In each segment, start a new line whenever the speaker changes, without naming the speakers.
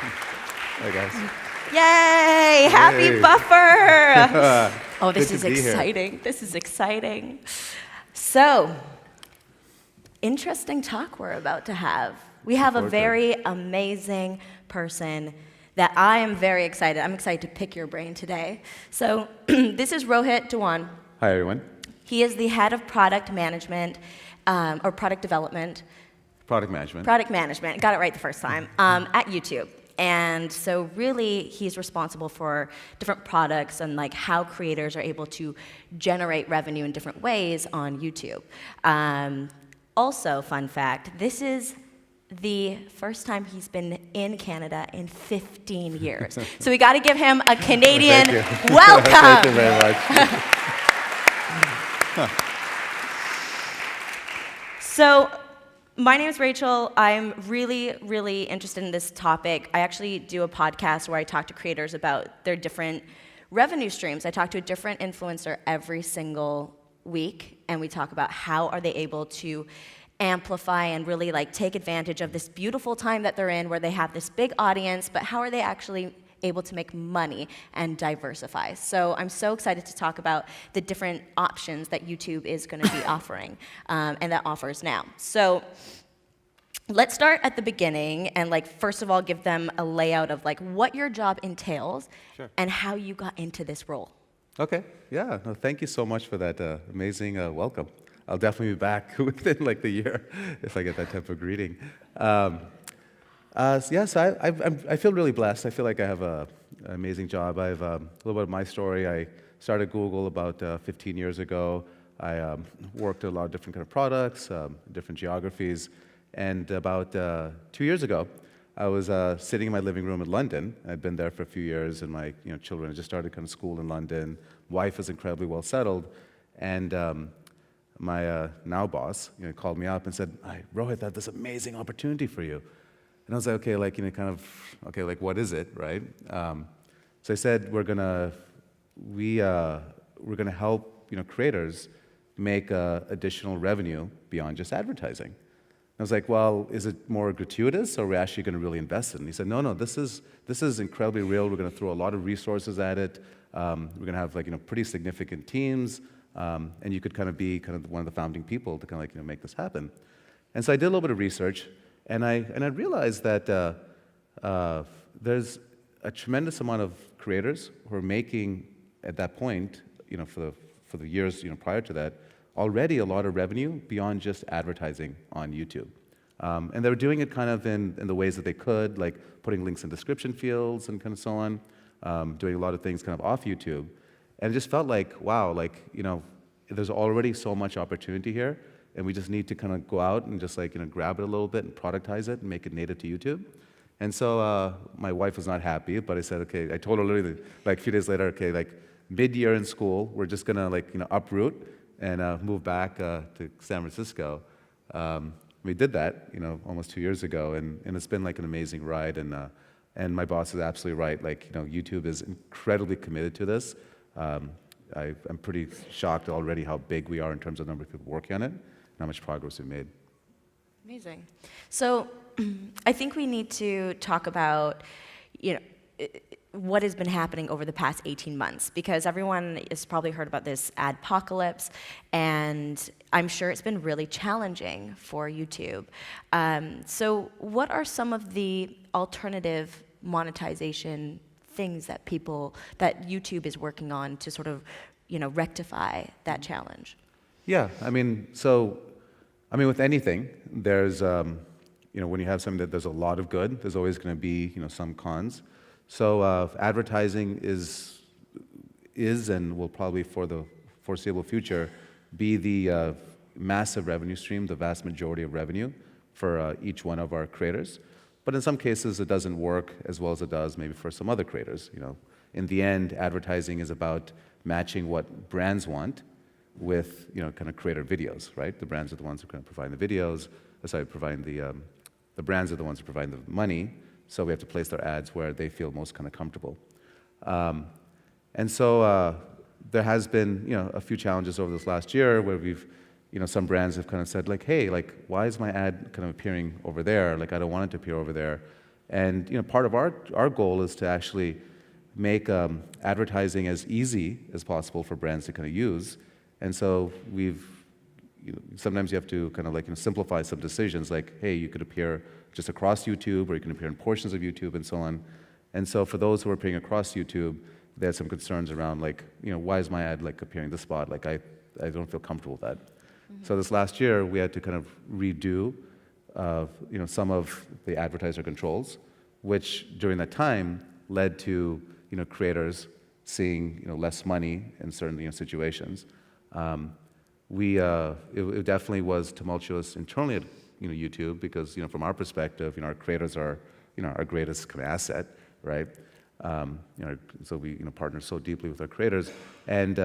Hi, guys.
Yay! Happy
Yay.
buffer! Oh, this
Good
is
to be here.
exciting. This is exciting. So, interesting talk we're about to have. We have a
forward to it.
very amazing person that I am very excited. I'm excited to pick your brain today. So, this is Rohit Dhawan.
Hi, everyone.
He is the head of product management, or product development.
Product management.
Product management, got it right the first time, at YouTube. And so really, he's responsible for different products and like how creators are able to generate revenue in different ways on YouTube. Also, fun fact, this is the first time he's been in Canada in 15 years. So we got to give him a Canadian
Thank you.
welcome.
Thank you very much.
So, my name is Rachel. I'm really, really interested in this topic. I actually do a podcast where I talk to creators about their different revenue streams. I talk to a different influencer every single week, and we talk about how are they able to amplify and really like take advantage of this beautiful time that they're in where they have this big audience, but how are they actually able to make money and diversify. So I'm so excited to talk about the different options that YouTube is going to be offering and that offers now. So let's start at the beginning and like first of all give them a layout of like what your job entails and how you got into this role.
Okay. Yeah. No, thank you so much for that amazing welcome. I'll definitely be back within like the year if I get that type of greeting. Yes, I feel really blessed. I feel like I have an amazing job. I have a little bit of my story. I started Google about 15 years ago. I worked at a lot of different kind of products, different geographies. And about 2 years ago, I was sitting in my living room in London. I'd been there for a few years, and my children had just started kind of school in London. Wife is incredibly well settled, and my now boss called me up and said, "Hi, Rohit, I have this amazing opportunity for you." And I was like, okay, like, okay, like, what is it, right? So I said, we're gonna help, creators make additional revenue beyond just advertising. And I was like, well, is it more gratuitous, or are we actually gonna really invest in it? And he said, no, this is incredibly real. We're gonna throw a lot of resources at it. We're gonna have pretty significant teams, and you could kind of be one of the founding people to make this happen. And so I did a little bit of research. And I realized that there's a tremendous amount of creators who are making, at that point, for the years prior to that, already a lot of revenue beyond just advertising on YouTube. And they were doing it kind of in the ways that they could, like putting links in description fields and kind of so on, doing a lot of things kind of off YouTube. And it just felt like, wow, there's already so much opportunity here. And we just need to kind of go out and just grab it a little bit and productize it and make it native to YouTube. And so my wife was not happy, but I said, okay, I told her literally like a few days later, okay, like mid-year in school, we're just gonna uproot and move back to San Francisco. We did that, almost 2 years ago, and it's been like an amazing ride. And my boss is absolutely right. YouTube is incredibly committed to this. I'm pretty shocked already how big we are in terms of number of people working on it. How much progress we've made.
Amazing. So I think we need to talk about, what has been happening over the past 18 months, because everyone has probably heard about this Adpocalypse, and I'm sure it's been really challenging for YouTube. So what are some of the alternative monetization things that that YouTube is working on to sort of, rectify that challenge?
Yeah, with anything, there's, when you have something that there's a lot of good, there's always going to be, some cons. So advertising is and will probably for the foreseeable future be the massive revenue stream, the vast majority of revenue for each one of our creators. But in some cases, it doesn't work as well as it does maybe for some other creators. In the end, advertising is about matching what brands want with kind of creator videos, right? The brands are the ones who kind of provide the videos. The brands are the ones who provide the money. So we have to place their ads where they feel most kind of comfortable. And so there has been a few challenges over this last year where we've some brands have kind of said like, hey, like why is my ad kind of appearing over there? Like I don't want it to appear over there. And part of our goal is to actually make advertising as easy as possible for brands to kind of use. And so sometimes you have to kind of simplify some decisions, like, hey, you could appear just across YouTube, or you can appear in portions of YouTube, and so on. And so for those who are appearing across YouTube, they had some concerns around, why is my ad appearing this spot? I don't feel comfortable with that. So this last year, we had to kind of redo some of the advertiser controls, which during that time led to creators seeing less money in certain situations. It definitely was tumultuous internally at YouTube, because from our perspective, our creators are our greatest kind of asset, right? So we partner so deeply with our creators, and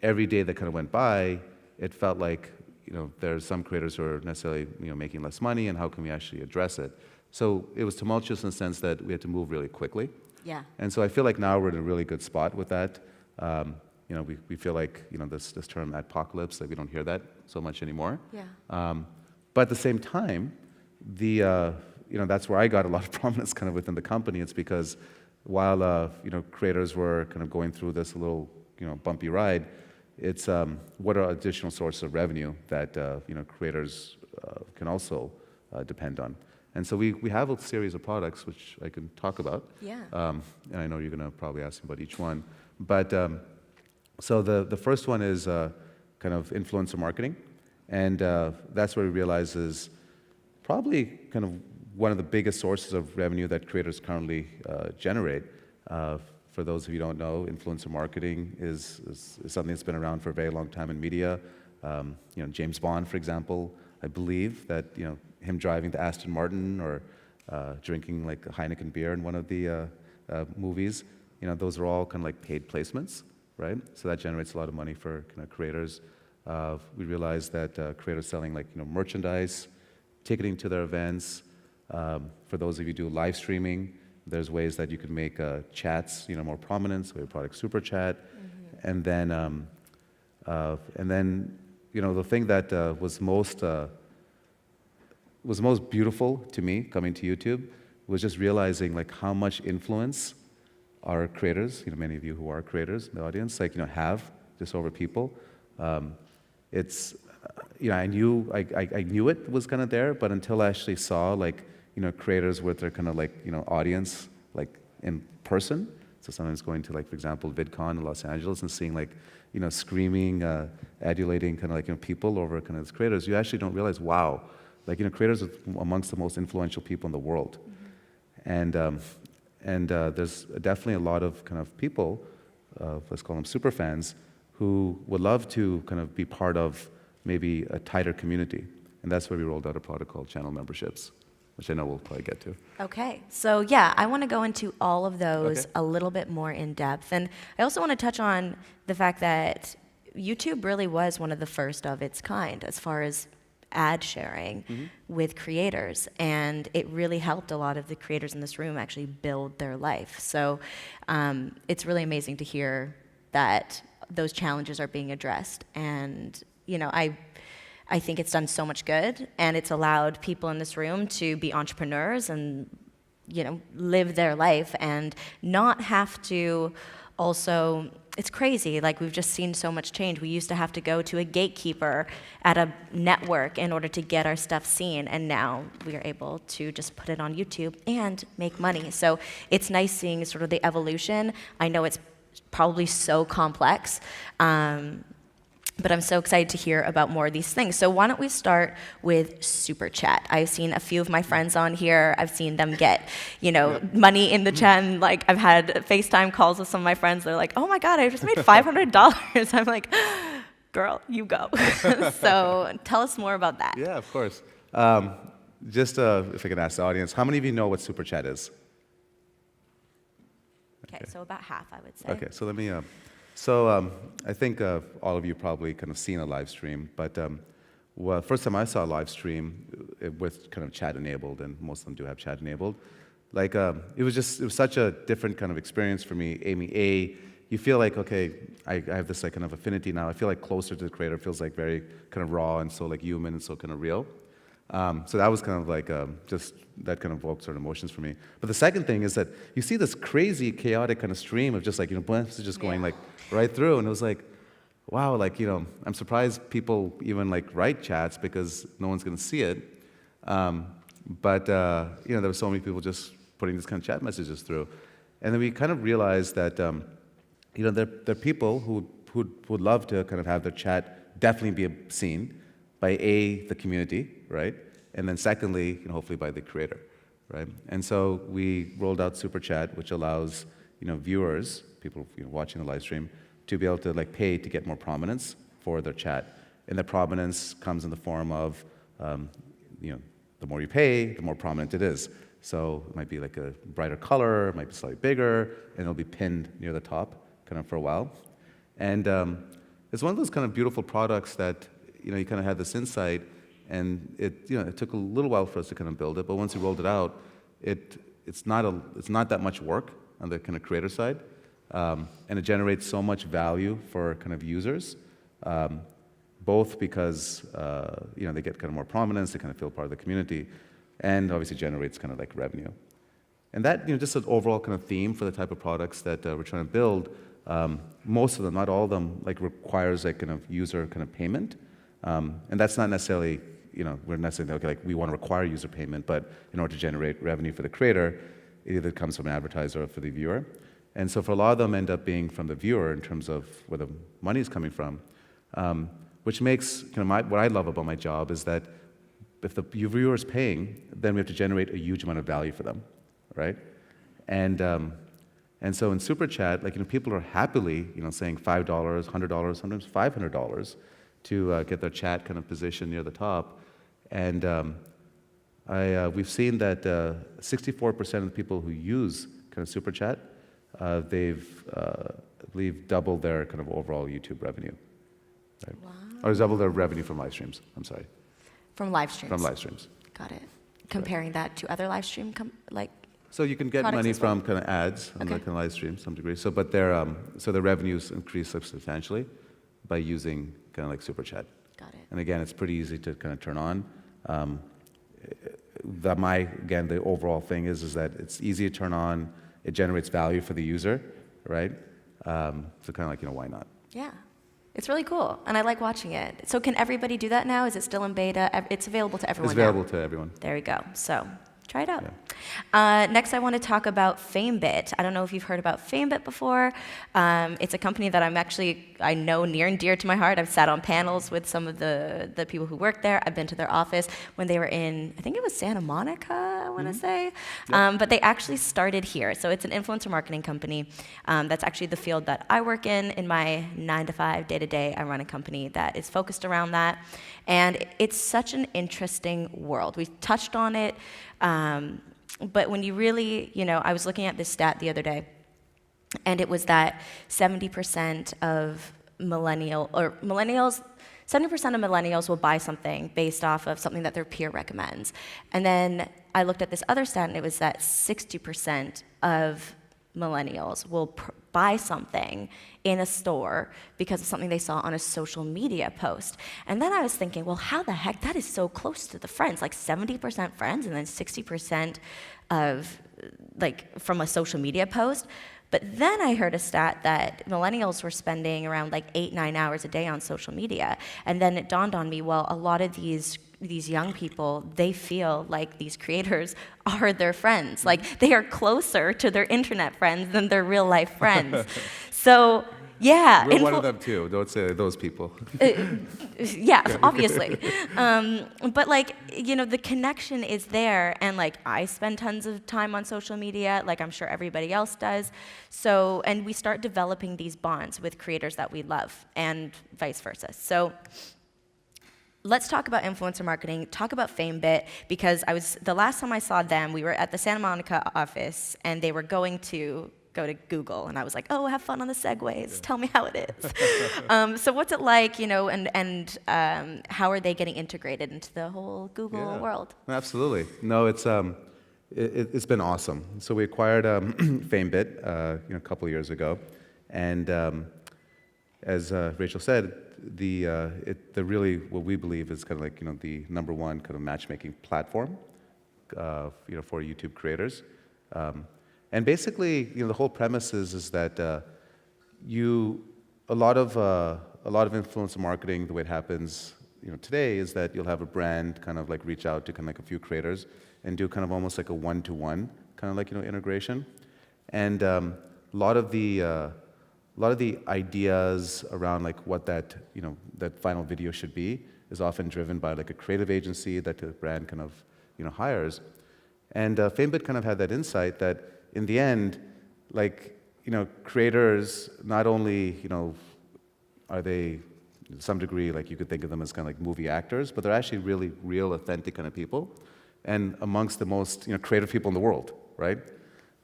every day that kind of went by, it felt like there's some creators who are necessarily making less money, and how can we actually address it? So it was tumultuous in the sense that we had to move really quickly.
Yeah.
And so I feel like now we're in a really good spot with that. We feel like this term Adpocalypse, that we don't hear that so much anymore.
Yeah.
But at the same time, that's where I got a lot of prominence kind of within the company. It's because while creators were kind of going through this little bumpy ride, it's what are additional sources of revenue that creators can also depend on. And so we have a series of products which I can talk about.
Yeah.
And I know you're going to probably ask me about each one. But so the first one is kind of influencer marketing. And that's where we realize is probably kind of one of the biggest sources of revenue that creators currently generate. For those of you who don't know, influencer marketing is something that's been around for a very long time in media. James Bond, for example, I believe that him driving the Aston Martin or drinking a Heineken beer in one of the movies, those are all kind of paid placements, right? So that generates a lot of money for kind of creators. We realized that creators selling merchandise, ticketing to their events. For those of you who do live streaming, there's ways that you can make chats more prominent, so your product super chat. And then the thing that was most beautiful to me coming to YouTube was just realizing how much influence our creators, many of you who are creators in the audience, have just over people. It's I knew it was kind of there, but until I actually saw creators with their kind of audience in person. So sometimes going to for example VidCon in Los Angeles and seeing screaming, adulating kind of people over kind of these creators, you actually don't realize, wow, creators are amongst the most influential people in the world. And there's definitely a lot of kind of people, let's call them super fans, who would love to kind of be part of maybe a tighter community. And that's where we rolled out a product called Channel Memberships, which I know we'll probably get to.
Okay, so yeah, I want to go into all of those a little bit more in depth. And I also want to touch on the fact that YouTube really was one of the first of its kind as far as ad sharing with creators. And it really helped a lot of the creators in this room actually build their life. So it's really amazing to hear that those challenges are being addressed. And, I think it's done so much good, and it's allowed people in this room to be entrepreneurs and, live their life and not have to also, it's crazy, we've just seen so much change. We used to have to go to a gatekeeper at a network in order to get our stuff seen, and now we are able to just put it on YouTube and make money. So it's nice seeing sort of the evolution. I know it's probably so complex, but I'm so excited to hear about more of these things. So why don't we start with Super Chat? I've seen a few of my friends on here. I've seen them get, money in the chat. And, I've had FaceTime calls with some of my friends. They're like, oh my God, I just made $500. I'm like, girl, you go. So tell us more about that.
Yeah, of course. Just if I can ask the audience, how many of you know what Super Chat is?
Okay, so about half, I would say.
Okay, so let me... I think all of you probably kind of seen a live stream, but first time I saw a live stream with kind of chat enabled, and most of them do have chat enabled, it was such a different kind of experience for me. You feel okay, I have this kind of affinity now. I feel closer to the creator. It feels very kind of raw and so human and so kind of real. So that was kind of like just that kind of evoked sort of emotions for me. But the second thing is that you see this crazy, chaotic kind of stream of just like, messages going like right through, and it was like, wow, like, I'm surprised people even like write chats because no one's going to see it. But there were so many people just putting these kind of chat messages through. And then we kind of realized that, there are people who would love to kind of have their chat definitely be seen by the community, right? And then secondly, hopefully by the creator, right? And so we rolled out Super Chat, which allows, viewers, people watching the live stream, to be able to like pay to get more prominence for their chat. And the prominence comes in the form of, the more you pay, the more prominent it is. So it might be like a brighter color, it might be slightly bigger, and it'll be pinned near the top kind of for a while. And it's one of those kind of beautiful products that, you kind of had this insight, and it took a little while for us to kind of build it, but once we rolled it out, it's not that much work on the kind of creator side, and it generates so much value for kind of users, both because they get kind of more prominence, they kind of feel part of the community, and obviously generates kind of like revenue. And that, just an overall kind of theme for the type of products that we're trying to build. Most of them, not all of them, like requires like kind of user kind of payment, and that's not necessarily, we're necessarily okay, like we want to require user payment, but in order to generate revenue for the creator, it either comes from an advertiser or for the viewer. And so for a lot of them end up being from the viewer in terms of where the money is coming from, which makes kind of what I love about my job is that if the viewer is paying, then we have to generate a huge amount of value for them, right? And so in Super Chat, like people are happily, saying $5, $100, sometimes $500 to get their chat kind of positioned near the top. And we've seen that 64% of the people who use kind of Super Chat, they've, I believe, doubled their kind of overall YouTube revenue. Right?
Wow.
Or doubled their revenue from live streams, I'm sorry.
From live streams?
From live streams.
Got it. Comparing that to other live stream,
so you can get money from kind of ads on the kind of live stream to some degree. So, but their revenues increase substantially by using kind of like Super Chat.
Got it.
And again, it's pretty easy to kind of turn on. The overall thing is that it's easy to turn on. It generates value for the user, right? So kind of like, why not?
Yeah. It's really cool, and I like watching it. So can everybody do that now? Is it still in beta? It's available to everyone now?
It's available to everyone.
There we go. So try it out.
Yeah.
Next, I want to talk about Famebit. I don't know if you've heard about Famebit before. It's a company that I know near and dear to my heart. I've sat on panels with some of the people who work there. I've been to their office when they were in, I think it was Santa Monica, I want to say. Yep. But they actually started here. So it's an influencer marketing company. That's actually the field that I work in my 9-to-5 day-to-day. I run a company that is focused around that. And it's such an interesting world. We've touched on it. But when you really, I was looking at this stat the other day, and it was that 70% of millennials 70% of millennials will buy something based off of something that their peer recommends. And then I looked at this other stat, and it was that 60% of millennials will buy something in a store because of something they saw on a social media post. And then I was thinking, well, how the heck? That is so close to the friends, like 70% friends and then 60% of, from a social media post. But then I heard a stat that millennials were spending around 8-9 hours a day on social media. And then it dawned on me, well, a lot of these young people, they feel like these creators are their friends. Like, they are closer to their internet friends than their real life friends. So, yeah.
We're one of them too. Don't say those people.
Yeah, obviously. But the connection is there, and I spend tons of time on social media, like I'm sure everybody else does. So, and we start developing these bonds with creators that we love, and vice versa. So, let's talk about influencer marketing, talk about Famebit, because the last time I saw them, we were at the Santa Monica office, and they were going to go to Google, and I was like, oh, have fun on the segways, yeah. Tell me how it is. So what's it like, and how are they getting integrated into the whole Google world?
Absolutely. No, it's been awesome. So we acquired Famebit a couple of years ago, and as Rachel said, the really what we believe is kind of like the number one kind of matchmaking platform, for YouTube creators. And basically, the whole premise is that a lot of influencer marketing, the way it happens, today is that you'll have a brand kind of like reach out to kind of like a few creators and do kind of almost like a one-to-one kind of like integration, and a lot of the ideas around like what that that final video should be is often driven by like a creative agency that the brand kind of hires, and Famebit kind of had that insight that in the end, like creators not only are they to some degree like you could think of them as kind of like movie actors, but they're actually really real, authentic kind of people, and amongst the most creative people in the world, right?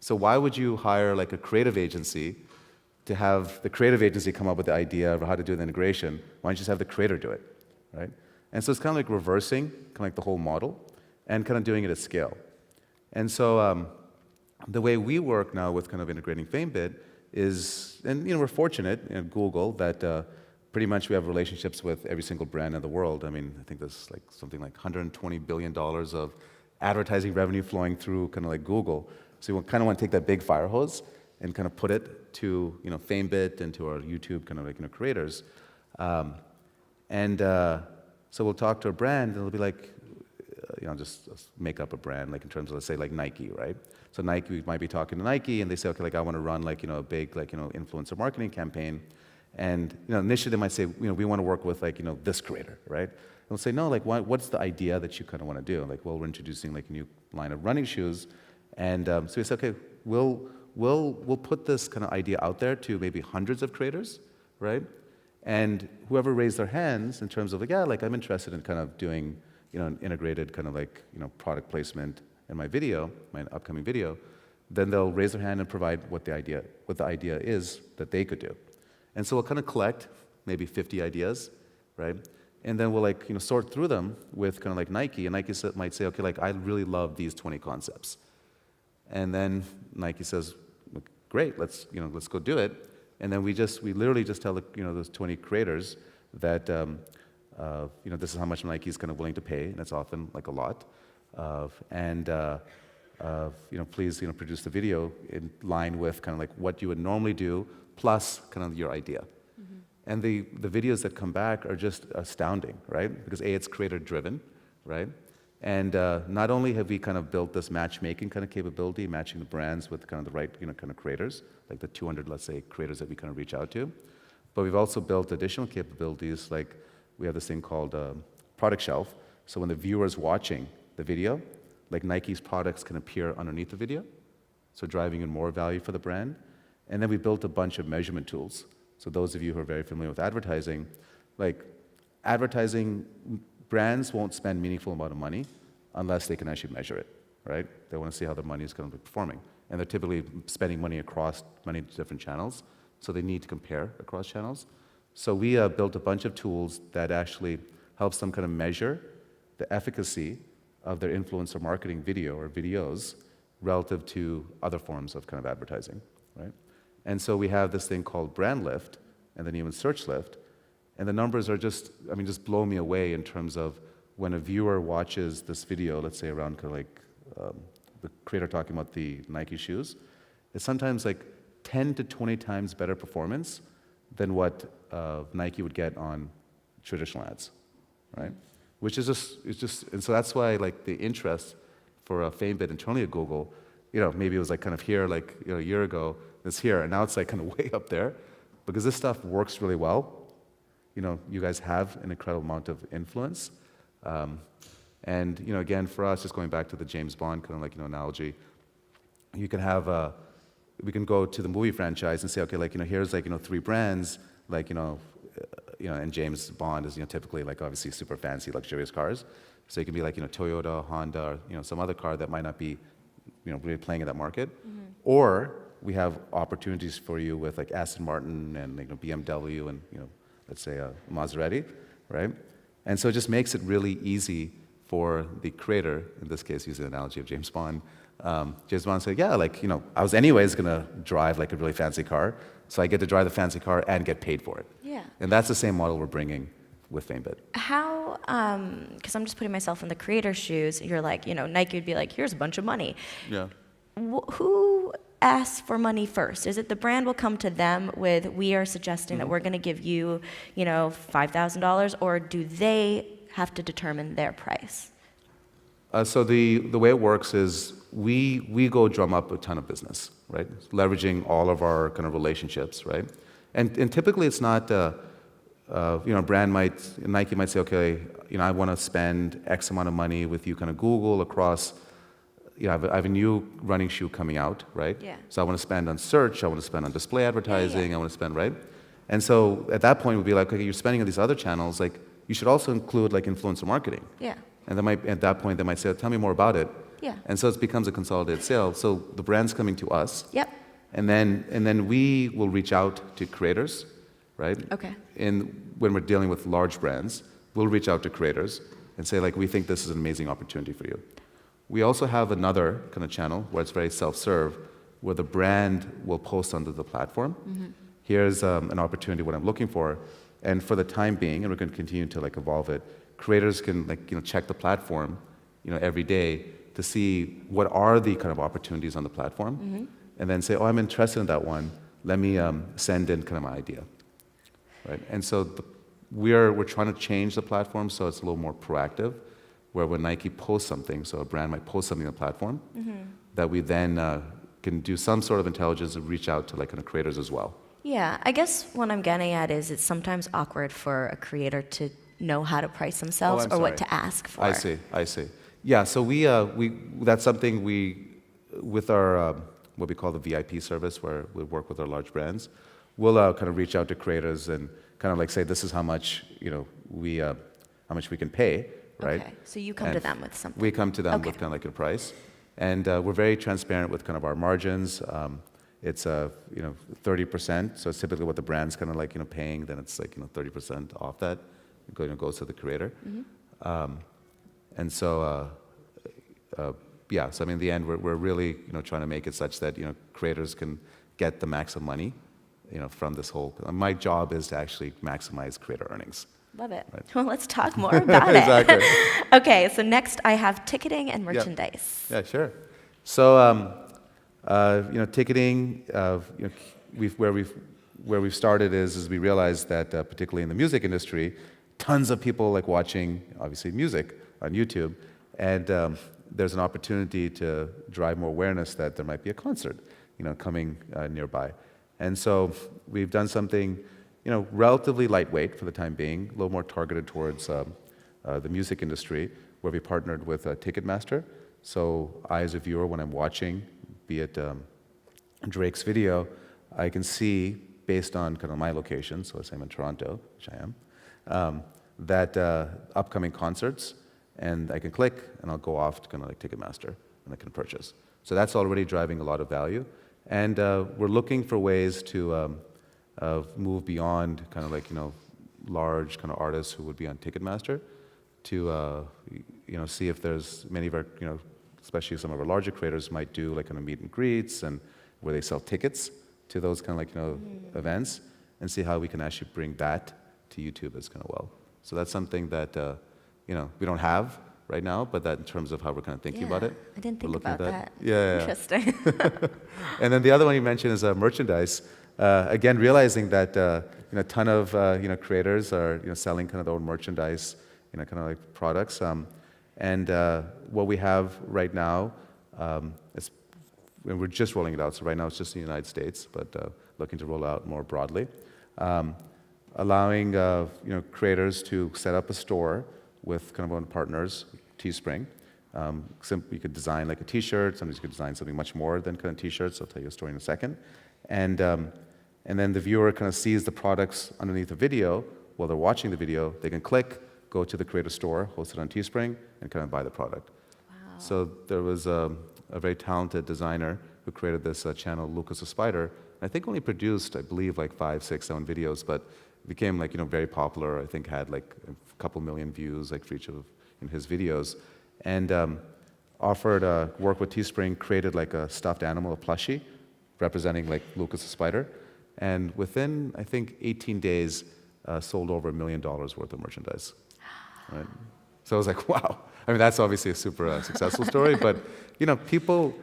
So why would you hire like a creative agency to have the creative agency come up with the idea of how to do the integration? Why don't you just have the creator do it, right? And so it's kind of like reversing kind of like the whole model and kind of doing it at scale. And so the way we work now with kind of integrating Famebit is, and we're fortunate in Google that pretty much we have relationships with every single brand in the world. I mean, I think there's like something like $120 billion of advertising revenue flowing through kind of like Google. So you kind of want to take that big fire hose and kind of put it to Famebit and to our YouTube kind of like creators, so we'll talk to a brand and it'll be like, just make up a brand, like in terms of, let's say, like Nike, right? So Nike, we might be talking to Nike, and they say, okay, like I want to run like a big like influencer marketing campaign, and initially they might say, we want to work with like this creator, right? And we'll say, no, like what's the idea that you kind of want to do? Like, well, we're introducing like a new line of running shoes, and so we say, okay, we'll put this kind of idea out there to maybe hundreds of creators, right? And whoever raised their hands in terms of like, yeah, like I'm interested in kind of doing an integrated kind of like product placement in my video, my upcoming video, then they'll raise their hand and provide what the idea is that they could do. And so we'll kind of collect maybe 50 ideas, right? And then we'll like sort through them with kind of like Nike, and Nike might say, okay, like I really love these 20 concepts. And then Nike says, great, let's go do it. And then we literally just tell those 20 creators that this is how much Nike is kind of willing to pay, and it's often like a lot. Please produce the video in line with kind of like what you would normally do, plus kind of your idea. Mm-hmm. And the videos that come back are just astounding, right? Because A, it's creator driven, right? And not only have we kind of built this matchmaking kind of capability, matching the brands with kind of the right kind of creators, like the 200, let's say, creators that we kind of reach out to, but we've also built additional capabilities, like we have this thing called product shelf. So when the viewer's watching the video, like Nike's products can appear underneath the video, so driving in more value for the brand. And then we built a bunch of measurement tools. So those of you who are very familiar with advertising, like advertising, brands won't spend meaningful amount of money unless they can actually measure it, right? They want to see how their money is going to be performing. And they're typically spending money across many different channels, so they need to compare across channels. So we built a bunch of tools that actually helps them kind of measure the efficacy of their influencer marketing video or videos relative to other forms of kind of advertising, right? And so we have this thing called brand lift and then even search lift. And the numbers are just blow me away in terms of when a viewer watches this video, let's say around kind of like the creator talking about the Nike shoes, it's sometimes like 10 to 20 times better performance than what Nike would get on traditional ads, right? Which is and so that's why like the interest for Famebit internally at Google, maybe it was like kind of here like a year ago, it's here, and now it's like kind of way up there, because this stuff works really well. You guys have an incredible amount of influence. And again, for us, just going back to the James Bond kind of like analogy, you can have we can go to the movie franchise and say, okay, like here's like 3 brands, like and James Bond is typically like obviously super fancy, luxurious cars. So it can be like Toyota, Honda, or some other car that might not be really playing in that market. Mm-hmm. Or we have opportunities for you with like Aston Martin and BMW and let's say Maserati, right? And so it just makes it really easy for the creator, in this case, using the analogy of James Bond. James Bond said, yeah, like I was anyways gonna drive like a really fancy car, so I get to drive the fancy car and get paid for it.
Yeah. Yeah.
And that's the same model we're bringing with Famebit.
How, because I'm just putting myself in the creator's shoes, you're like, Nike would be like, here's a bunch of money.
Yeah.
Who asks for money first? Is it the brand will come to them with, we are suggesting that we're going to give you, $5,000, or do they have to determine their price?
So the way it works is we go drum up a ton of business, right? Leveraging all of our kind of relationships, right? And typically it's not, a brand Nike might say, okay, I want to spend X amount of money with you, kind of Google across. I have a new running shoe coming out, right?
Yeah.
So I want to spend on search, I want to spend on display advertising, I want to spend, right? And so at that point, we'd be like, okay, you're spending on these other channels, like you should also include like influencer marketing.
Yeah.
And at that point, they might say, tell me more about it.
Yeah.
And so it becomes a consolidated sale. So the brand's coming to us.
Yep.
And then we will reach out to creators, right?
Okay.
And when we're dealing with large brands, we'll reach out to creators and say, like, we think this is an amazing opportunity for you. We also have another kind of channel where it's very self-serve, where the brand will post onto the platform. Here's an opportunity, what I'm looking for. And for the time being, and we're going to continue to like evolve it, creators can check the platform, every day to see what are the kind of opportunities on the platform, and then say, oh, I'm interested in that one. Let me send in kind of my idea, right? And so we're trying to change the platform so it's a little more proactive, where when Nike posts something, so a brand might post something on the platform, that we then can do some sort of intelligence and reach out to like kind of creators as well.
Yeah, I guess what I'm getting at is it's sometimes awkward for a creator to know how to price themselves or what to ask for.
I see. Yeah, so we that's something with our what we call the VIP service, where we work with our large brands, we'll kind of reach out to creators and kind of like say, this is how much how much we can pay, right?
Okay, so you come to them with something.
We come to them with kind of like a price, and we're very transparent with kind of our margins. It's 30%, so it's typically what the brand's kind of like paying. Then it's like 30% off that goes to the creator, and so yeah. So I mean, in the end, we're really trying to make it such that creators can get the maximum money from this whole. My job is to actually maximize creator earnings.
Love it.
Right.
Well, let's talk more about
Exactly.
it. Okay, so next I have ticketing and merchandise.
Yeah, sure. So ticketing, where we've started is we realized that particularly in the music industry, tons of people like watching obviously music on YouTube, and there's an opportunity to drive more awareness that there might be a concert, coming nearby, and so we've done something, relatively lightweight for the time being, a little more targeted towards the music industry, where we partnered with Ticketmaster. So I, as a viewer, when I'm watching, be it Drake's video, I can see, based on kind of my location, so let's say I'm in Toronto, which I am, that upcoming concerts, and I can click, and I'll go off to kind of like Ticketmaster, and I can purchase. So that's already driving a lot of value. And we're looking for ways to move beyond kind of like, large kind of artists who would be on Ticketmaster to, see if there's many of our, especially some of our larger creators might do like kind of meet and greets and where they sell tickets to those kind of like, events, and see how we can actually bring that to YouTube as kind of well. So that's something that, we don't have right now, but that in terms of how we're kind of thinking about it.
I didn't think about that.
Yeah.
Interesting.
And then the other one you mentioned is merchandise. Again, realizing that a ton of creators are selling kind of their own merchandise, kind of like products. And what we have right now is, and we're just rolling it out. So right now it's just in the United States, but looking to roll out more broadly, allowing creators to set up a store with kind of own partners, Teespring. You could design like a T-shirt. Somebody could design something much more than kind of T-shirts. I'll tell you a story in a second. And then the viewer kind of sees the products underneath the video. While they're watching the video, they can click, go to the creator store, hosted on Teespring, and kind of buy the product.
Wow.
So there was a very talented designer who created this channel, Lucas the Spider. I think only produced, I believe, like 5, 6, 7 videos, but became like very popular. I think had like a couple million views like for each of his videos, and offered work with Teespring, created like a stuffed animal, a plushie, representing like Lucas the Spider. And within, I think, 18 days, sold over $1 million worth of merchandise. Right? So I was like, wow. I mean, that's obviously a super successful story, but people,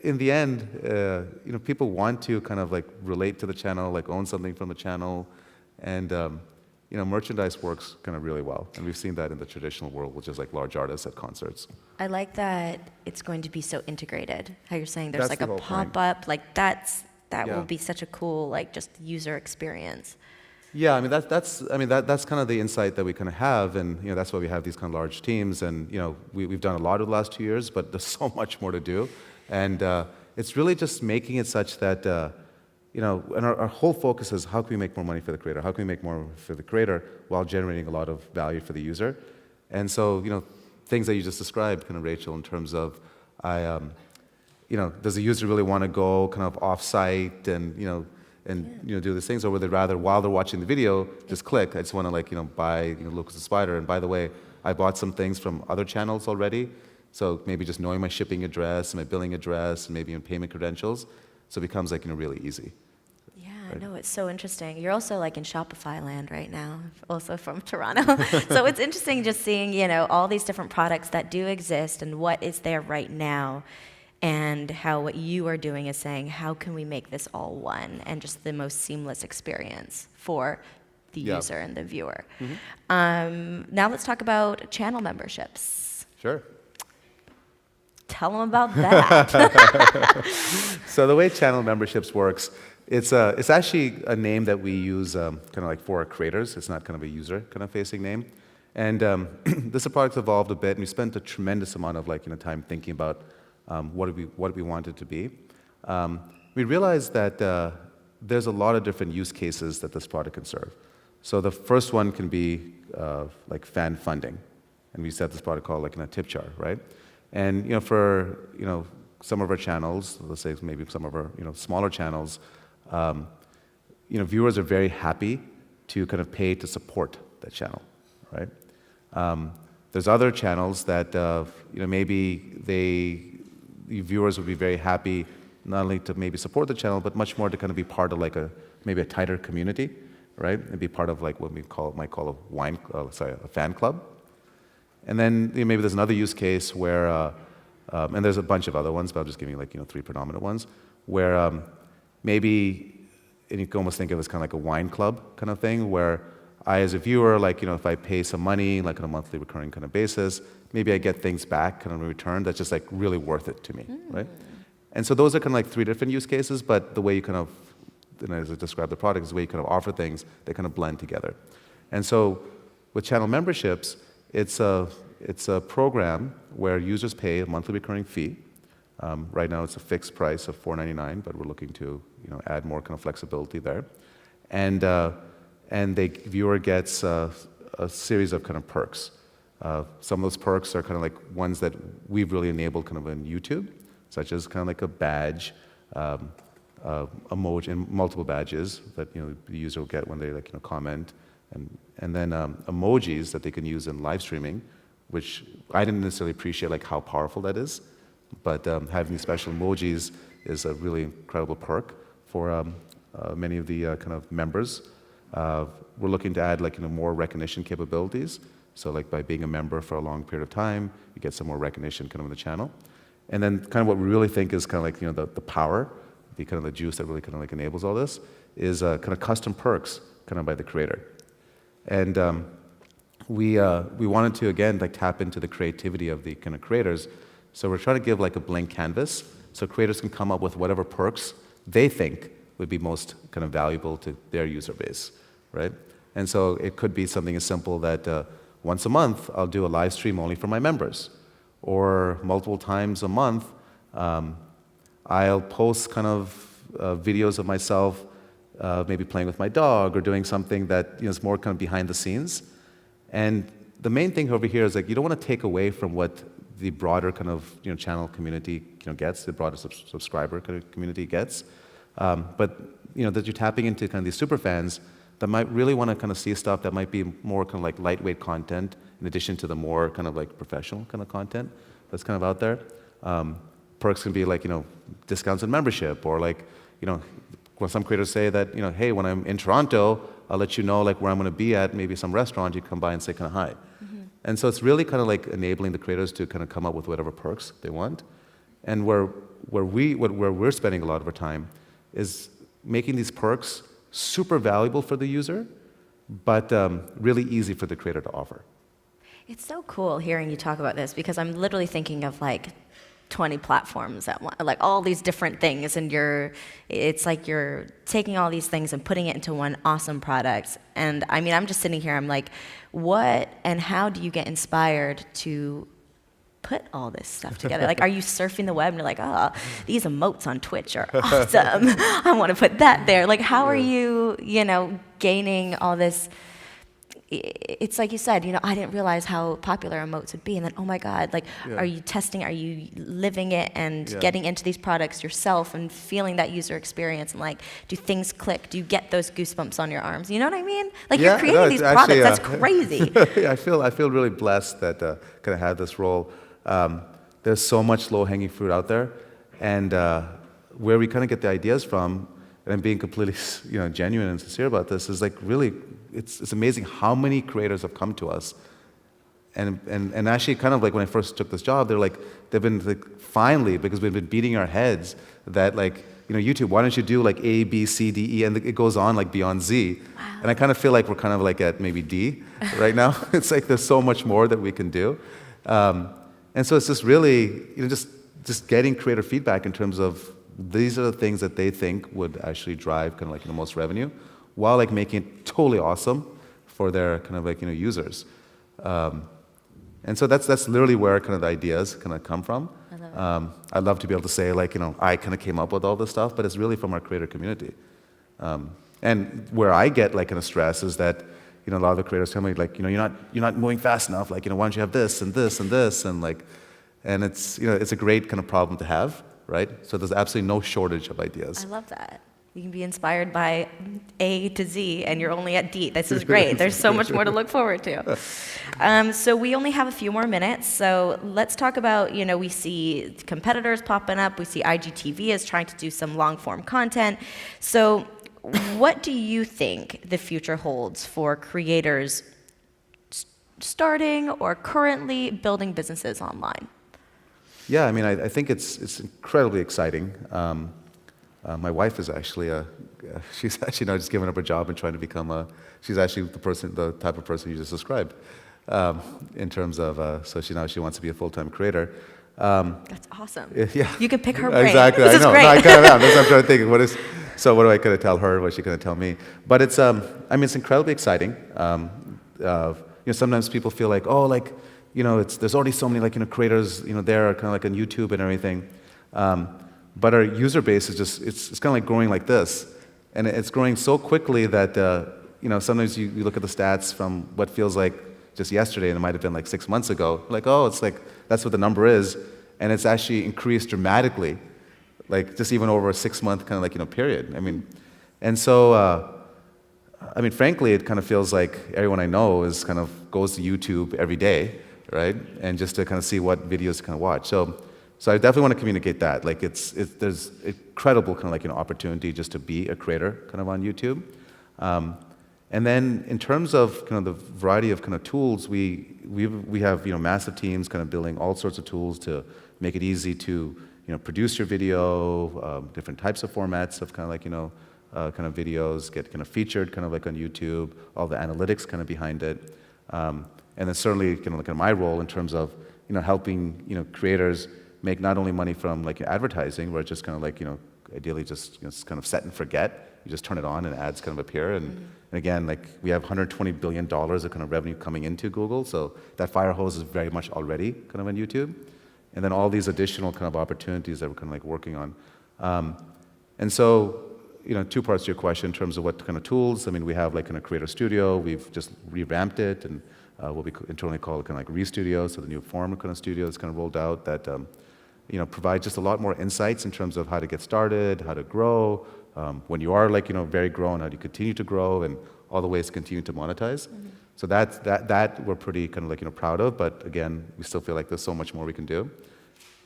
in the end, people want to kind of like relate to the channel, like own something from the channel, and merchandise works kind of really well, and we've seen that in the traditional world, which is like large artists at concerts.
I like that it's going to be so integrated. How you're saying there's
That's
like
the
a
whole point.
pop-up, like that
Yeah.
will be such a cool like just user experience.
Yeah, I mean that's kind of the insight that we kind of have, and that's why we have these kind of large teams, and we've done a lot over the last 2 years, but there's so much more to do, and it's really just making it such that and our whole focus is how can we make more money for the creator, how can we make more for the creator while generating a lot of value for the user, and so things that you just described, kind of Rachel, in terms of does the user really want to go kind of off-site and do these things, or would they rather, while they're watching the video, just click, I just want to buy Lucas the Spider, and by the way, I bought some things from other channels already, so maybe just knowing my shipping address, my billing address, and maybe payment credentials, so it becomes really easy.
Yeah,
Right.
no, it's so interesting. You're also like in Shopify land right now, also from Toronto. So it's interesting just seeing, all these different products that do exist and what is there right now. And how what you are doing is saying, how can we make this all one and just the most seamless experience for the
Yeah.
user and the viewer.
Mm-hmm.
Now let's talk about channel memberships.
Sure.
Tell them about that.
So the way channel memberships works, it's actually a name that we use kind of like for our creators. It's not kind of a user kind of facing name. And this product evolved a bit, and we spent a tremendous amount of time thinking about what we want it to be. We realized that there's a lot of different use cases that this product can serve. So the first one can be like fan funding, and we set this product called a tip jar, right? And for some of our channels, let's say maybe some of our smaller channels, viewers are very happy to kind of pay to support that channel, right? There's other channels that maybe the viewers would be very happy not only to maybe support the channel, but much more to kind of be part of maybe a tighter community, right? And be part of what we might call a fan club. And then maybe there's another use case where, and there's a bunch of other ones, but I'll just give you 3 predominant ones, where maybe, and you can almost think of it as kind of like a wine club kind of thing, where I, as a viewer, if I pay some money, on a monthly recurring kind of basis, maybe I get things back kind of in return that's just really worth it to me, right? And so those are kind of 3 different use cases, but the way you kind of, as I describe the product, is the way you kind of offer things, they kind of blend together. And so with channel memberships, it's a program where users pay a monthly recurring fee. Right now it's a fixed price of $4.99, but we're looking to add more kind of flexibility there. And the viewer gets a series of kind of perks. Some of those perks are kind of ones that we've really enabled kind of in YouTube, such as kind of a badge, emoji, and multiple badges that the user will get when they comment, and then emojis that they can use in live streaming, which I didn't necessarily appreciate how powerful that is, but having these special emojis is a really incredible perk for many of the kind of members. We're looking to add more recognition capabilities. So by being a member for a long period of time, you get some more recognition kind of in the channel. And then kind of what we really think is kind of the power, the kind of the juice that really kind of enables all this, is kind of custom perks kind of by the creator. And we wanted to, again, tap into the creativity of the kind of creators. So we're trying to give a blank canvas so creators can come up with whatever perks they think would be most kind of valuable to their user base, right? And so it could be something as simple that once a month I'll do a live stream only for my members, or multiple times a month I'll post kind of videos of myself maybe playing with my dog or doing something that is more kind of behind the scenes. And the main thing over here is you don't want to take away from what the broader kind of channel community gets, the broader subscriber kind of community gets, but that you're tapping into kind of these super fans that might really want to kind of see stuff that might be more kind of lightweight content in addition to the more kind of professional kind of content that's kind of out there. Perks can be discounts in membership, or well, some creators say that hey, when I'm in Toronto, I'll let you know like where I'm going to be at, maybe some restaurant, you come by and say kind of hi. And so it's really kind of like enabling the creators to kind of come up with whatever perks they want. And where we're spending a lot of our time is making these perks super valuable for the user, but really easy for the creator to offer.
It's so cool hearing you talk about this because I'm literally thinking of like 20 platforms at one, like all these different things, and it's like you're taking all these things and putting it into one awesome product. And I mean, I'm just sitting here, I'm like, what and how do you get inspired to put all this stuff together? Like, are you surfing the web and you're like, oh, these emotes on Twitch are awesome. I want to put that there. Like, how are you, gaining all this? It's like you said, I didn't realize how popular emotes would be. And then, oh my God, like, are you testing, are you living it and getting into these products yourself and feeling that user experience? And like, do things click? Do you get those goosebumps on your arms? You know what I mean? Like, you're creating these products, that's crazy.
I feel really blessed that kind of had this role. There's so much low-hanging fruit out there. And where we kind of get the ideas from, and I'm being completely genuine and sincere about this, is like really, it's amazing how many creators have come to us. And actually kind of like when I first took this job, they've been like, finally, because we've been beating our heads that like, YouTube, why don't you do like A, B, C, D, E, and it goes on like beyond Z. Wow. And I kind of feel like we're kind of like at maybe D right now. It's like there's so much more that we can do. And so it's just really, just getting creator feedback in terms of these are the things that they think would actually drive kind of like the most revenue, while like making it totally awesome for their kind of like users. And so that's literally where kind of the ideas kind of come from.
I love it.
I'd love to be able to say like I kind of came up with all this stuff, but it's really from our creator community. And where I get like kind of stress is that a lot of the creators tell me like you're not moving fast enough. Like why don't you have this and this and this and like, and it's it's a great kind of problem to have, right? So there's absolutely no shortage of ideas.
I love that. You can be inspired by A to Z, and you're only at D. This is great. There's so much more to look forward to. So we only have a few more minutes. So let's talk about, we see competitors popping up. We see IGTV is trying to do some long-form content. So what do you think the future holds for creators starting or currently building businesses online?
Yeah, I mean, I think it's incredibly exciting. My wife is actually she's actually now just given up her job and trying to become she's actually the type of person you just described, in terms of, so she wants to be a full-time creator.
That's awesome.
Yeah.
You can pick her brain.
Exactly,
This
I know.
is great.
No, I kind of am. That's what I'm trying to think. So what do I kind of tell her? What's she going to tell me? But it's, I mean, it's incredibly exciting. Sometimes people feel like, oh, like, there's already so many like creators, there kind of like on YouTube and everything. But our user base is just, it's kind of like growing like this. And it's growing so quickly that, sometimes you look at the stats from what feels like just yesterday, and it might have been like 6 months ago. Like, oh, it's like, that's what the number is. And it's actually increased dramatically, like just even over a 6-month kind of like, period. I mean, and so, I mean, frankly, it kind of feels like everyone I know goes to YouTube every day, right? And just to kind of see what videos to kind of watch. So I definitely want to communicate that. Like there's incredible kind of like opportunity just to be a creator kind of on YouTube. And then in terms of kind of the variety of kind of tools, we have massive teams kind of building all sorts of tools to make it easy to produce your video, different types of formats of kind of like kind of videos, get kind of featured kind of like on YouTube, all the analytics kind of behind it, and then certainly kind of like my role in terms of helping creators make not only money from like advertising, where it's just kind of like ideally just kind of set and forget. You just turn it on and ads kind of appear, and again, like we have $120 billion of kind of revenue coming into Google, so that fire hose is very much already kind of on YouTube, and then all these additional kind of opportunities that we're kind of like working on, and so. Two parts to your question in terms of what kind of tools. I mean, we have like kind of Creator Studio. We've just revamped it, and what we internally call kind of like ReStudio, so the new form of kind of studio that's kind of rolled out that provides just a lot more insights in terms of how to get started, how to grow. When you are like very grown, how do you continue to grow, and all the ways to continue to monetize. Mm-hmm. So that we're pretty kind of like proud of. But again, we still feel like there's so much more we can do.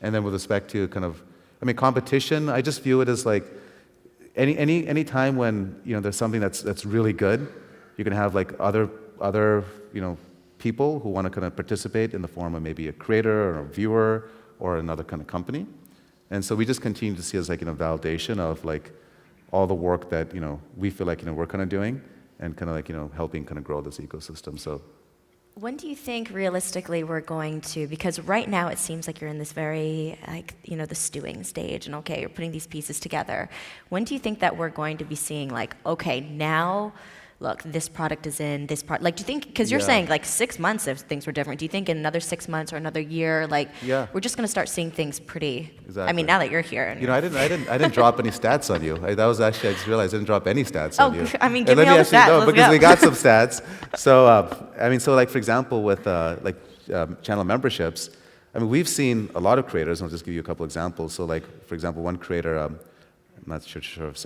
And then with respect to kind of, I mean, competition, I just view it as like. Any time when there's something that's really good, You can have like other people who want to kind of participate in the form of maybe a creator or a viewer or another kind of company. And so we just continue to see as like validation of like all the work that we feel like we're kind of doing and kind of like helping kind of grow this ecosystem. So
when do you think realistically we're going to, because right now it seems like you're in this very like the stewing stage, and okay, you're putting these pieces together. When do you think that we're going to be seeing like, okay, now look, this product is in, this part, like, do you think, because you're saying like 6 months if things were different, do you think in another 6 months or another year, like, we're just going to start seeing things pretty,
exactly.
I mean, now that you're here. And
I didn't drop any stats on you. That was actually, I just realized I didn't drop any stats on you.
I mean, give me all the stats.
No, because we got some stats. So, so like, for example, with channel memberships, I mean, we've seen a lot of creators, and I'll just give you a couple examples. So like, for example, one creator, I'm not too sure if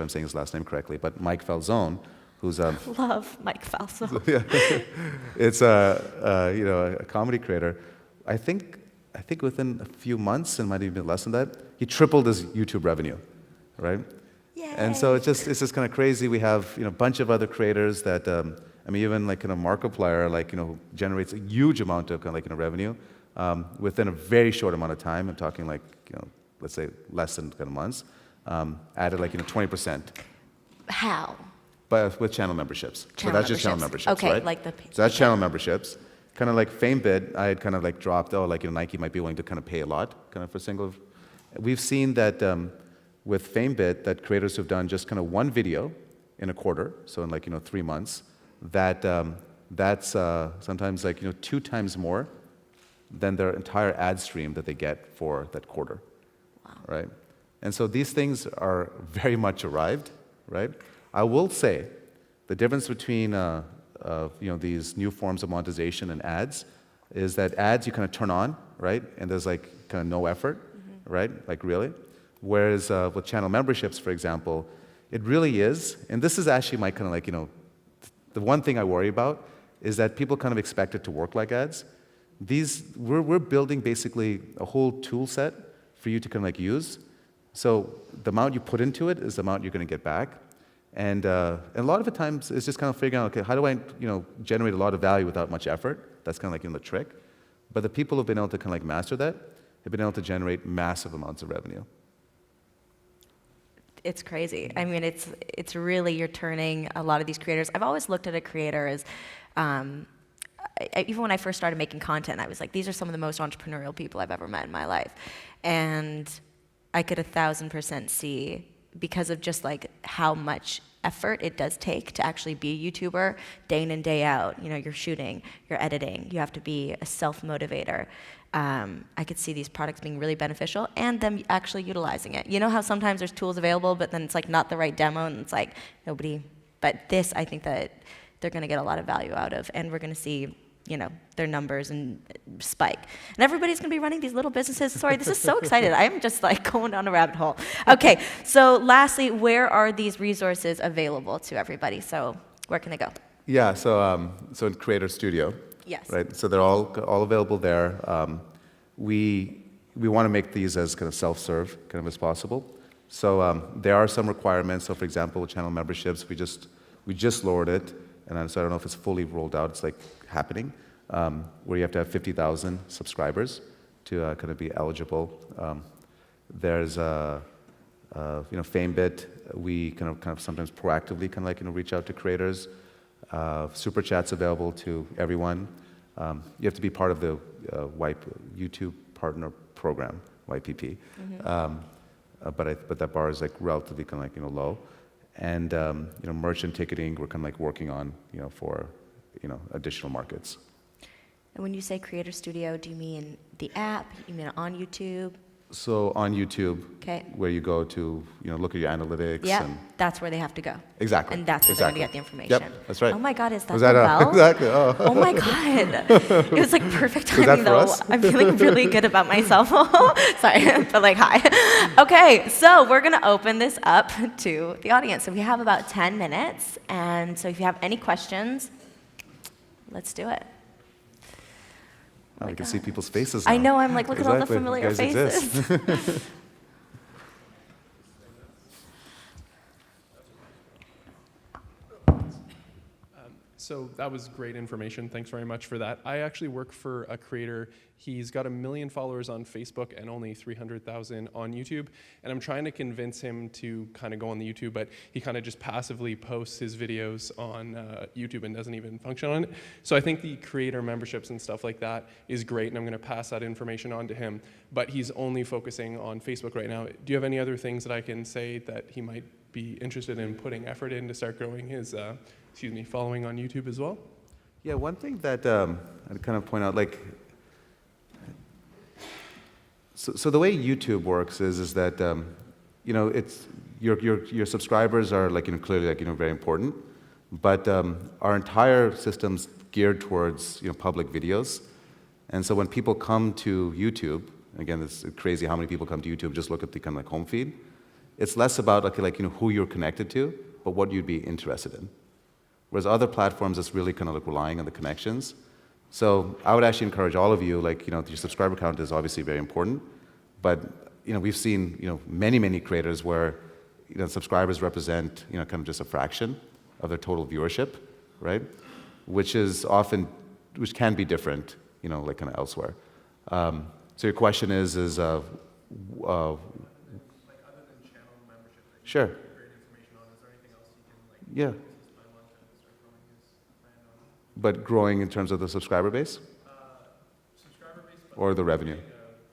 I'm saying his last name correctly, but Mike Falzone, who's
love Mike Falzone.
It's a comedy creator. I think within a few months, and might even be less than that, he tripled his YouTube revenue, right?
Yay.
And so it's just kind of crazy. We have a bunch of other creators that even like Markiplier, who generates a huge amount of kind of revenue within a very short amount of time. I'm talking like let's say less than kind of months. Added like 20%.
How?
But with channel memberships. So that's just channel memberships,
okay,
right?
Like
so that's channel memberships. Kind of like Famebit, I had kind of like dropped, Nike might be willing to kind of pay a lot kind of for single. We've seen that with Famebit, that creators who've done just kind of one video in a quarter, so in like 3 months, that's sometimes like 2 times more than their entire ad stream that they get for that quarter.
Wow.
Right? And so these things are very much arrived, right? I will say the difference between these new forms of monetization and ads is that ads you kind of turn on, right? And there's like kind of no effort, right? Like really. Whereas with channel memberships, for example, it really is, and this is actually my kind of like, the one thing I worry about is that people kind of expect it to work like ads. We're building basically a whole tool set for you to kind of like use. So the amount you put into it is the amount you're going to get back. And a lot of the times it's just kind of figuring out, okay, how do I generate a lot of value without much effort? That's kind of like the trick. But the people who've been able to kind of like master that have been able to generate massive amounts of revenue.
It's crazy. I mean, it's really, you're turning a lot of these creators. I've always looked at a creator as, even when I first started making content, I was like, these are some of the most entrepreneurial people I've ever met in my life. And I could 1,000% see, because of just like how much effort it does take to actually be a YouTuber day in and day out. You're shooting, you're editing, you have to be a self-motivator. I could see these products being really beneficial and them actually utilizing it. You know how sometimes there's tools available, but then it's like not the right demo and it's like nobody, but this I think that they're gonna get a lot of value out of, and we're gonna see their numbers and spike. And everybody's gonna be running these little businesses. Sorry, this is so excited. I'm just like going down a rabbit hole. Okay, so lastly, where are these resources available to everybody? So where can they go?
Yeah, so in Creator Studio.
Yes.
Right, so they're all available there. We want to make these as kind of self-serve kind of as possible. So there are some requirements. So for example, with channel memberships, we just lowered it, and so I don't know if it's fully rolled out. It's like happening, where you have to have 50,000 subscribers to kind of be eligible. There's Famebit. We kind of sometimes proactively kind of like reach out to creators. Super Chat's available to everyone. You have to be part of the YouTube Partner Program, YPP. But that bar is like relatively kind of like low. And merchant ticketing we're kind of like working on for additional markets.
And when you say Creator Studio, do you mean the app? You mean on YouTube?
So on YouTube,
okay,
where you go to look at your analytics.
Yeah,
and
that's where they have to go.
Exactly.
And that's where they're going to get the information.
Yep, that's right.
Oh my God, is that
was
the
that
bell?
Exactly. Oh.
Oh my God. It was like perfect
Was that
timing
for
though.
us?
I'm feeling really good about myself. Sorry, but like hi. Okay, so we're going to open this up to the audience. So we have about 10 minutes. And so if you have any questions, let's do it.
Oh, we can see people's faces now.
I know, I'm like, look at all the
Exactly.
familiar
You guys
faces.
exist.
So that was great information. Thanks very much for that. I actually work for a creator. He's got 1 million followers on Facebook and only 300,000 on YouTube. And I'm trying to convince him to kind of go on the YouTube, but he kind of just passively posts his videos on YouTube and doesn't even function on it. So I think the creator memberships and stuff like that is great, and I'm going to pass that information on to him. But he's only focusing on Facebook right now. Do you have any other things that I can say that he might be interested in putting effort in to start growing his following on YouTube as well?
Yeah, one thing that I'd kind of point out, like, so the way YouTube works is that it's your subscribers are clearly very important, but our entire system's geared towards public videos, and so when people come to YouTube, again, it's crazy how many people come to YouTube. Just look at the kind of home feed. It's less about who you're connected to, but what you'd be interested in. Whereas other platforms, it's really kind of relying on the connections. So I would actually encourage all of you, your subscriber count is obviously very important, but we've seen many creators where subscribers represent kind of just a fraction of their total viewership, right? Which can be different, kind of elsewhere. So your question is
like other than channel membership,
sure.
Great information on. Is there anything else you can
Yeah. But growing in terms of the subscriber base?
Subscriber base,
or the revenue?
A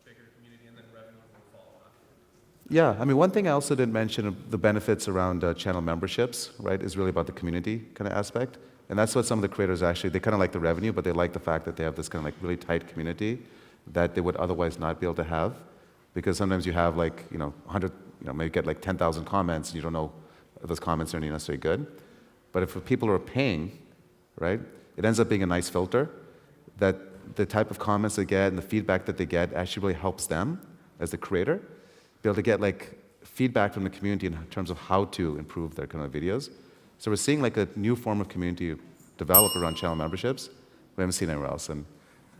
bigger community, and then revenue will follow after.
Yeah, I mean, one thing I also didn't mention, the benefits around channel memberships, right, is really about the community kind of aspect. And that's what some of the creators actually, they kind of like the revenue, but they like the fact that they have this kind of really tight community that they would otherwise not be able to have. Because sometimes you have 100, maybe get 10,000 comments, and you don't know if those comments are necessarily good. But if people are paying, right, it ends up being a nice filter that the type of comments they get and the feedback that they get actually really helps them as the creator be able to get feedback from the community in terms of how to improve their kind of videos. So we're seeing a new form of community develop around channel memberships we haven't seen anywhere else. And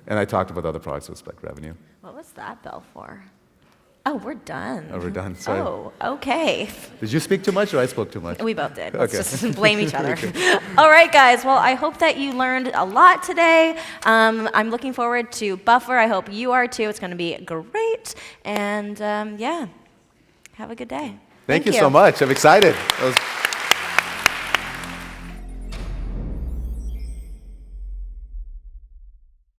I talked about other products with revenue.
What was that bell for? Oh, we're done.
Oh, we're done. Sorry.
Oh, okay.
Did you speak too much or I spoke too much?
We both did. Let's
Okay.
just blame each other. All right, guys. Well, I hope that you learned a lot today. I'm looking forward to Buffer. I hope you are too. It's going to be great. And yeah, have a good day.
Thank you so much. I'm excited. That was